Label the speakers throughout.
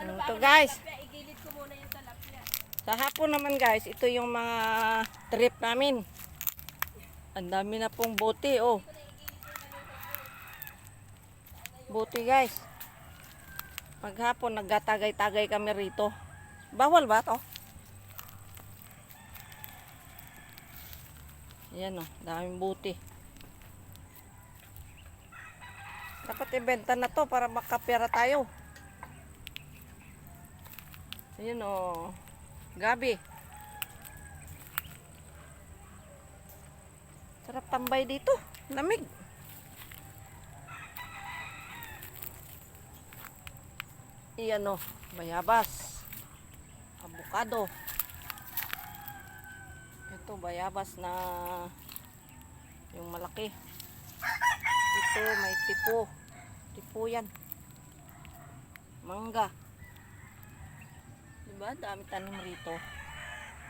Speaker 1: Ito guys. Sa hapon naman guys, ito yung mga trip namin. Ang dami na pong bote, oh. Bote guys. Maghapon naggatagay-tagay kami rito. Bawal ba to? Ayan, oh, daming bote. Dapat ibenta na to para makapera tayo. Ayan, oh. Gabi. Sarap tambay dito. Lamig. Iyan, oh. Bayabas. Avocado. Ito bayabas na yung malaki. Ito may tipo. Tipo yan. Mangga. Diba? Dami tanim rito.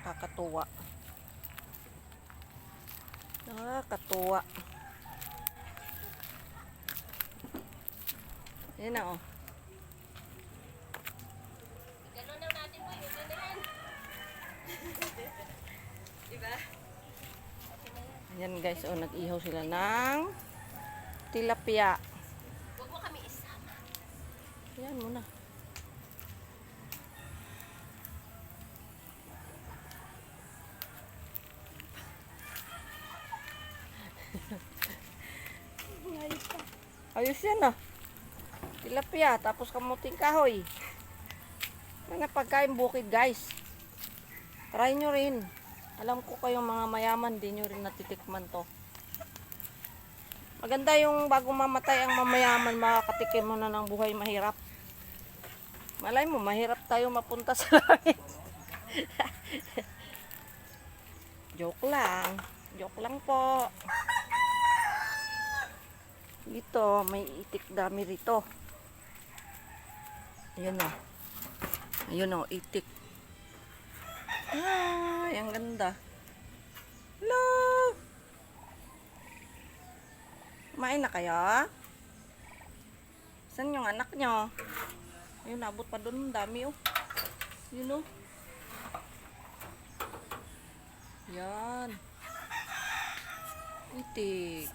Speaker 1: Kakatuwa. Nakakatuwa. Yan na, oh.
Speaker 2: Ganun lang natin po. Ito na yan. Diba?
Speaker 1: Ayan guys, oh, nag-ihaw sila ng tilapia.
Speaker 2: Huwag mo kami isama.
Speaker 1: Ayan muna. Ayos yan, ah. Tilapia, tapos kamuting kahoy. Yan ang pagkain bukid guys. Try nyo rin. Alam ko kayong mga mayaman, di nyo rin natitikman to. Maganda yung bago mamatay ang mamayaman, makakatikim mo na ng buhay mahirap. Malay mo, mahirap tayo mapunta sa langit. Joke lang. Joke lang po. Dito, may itik dami rito. Ayan o. Ayun o, itik. Ay, ang ganda. Hello! Kumain na kayo? Saan yung anak nyo? Ayun, nabot pa doon. Dami oh. Yun oh. Yan. Itik.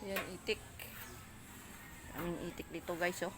Speaker 1: Yan, itik. Daming itik dito guys oh.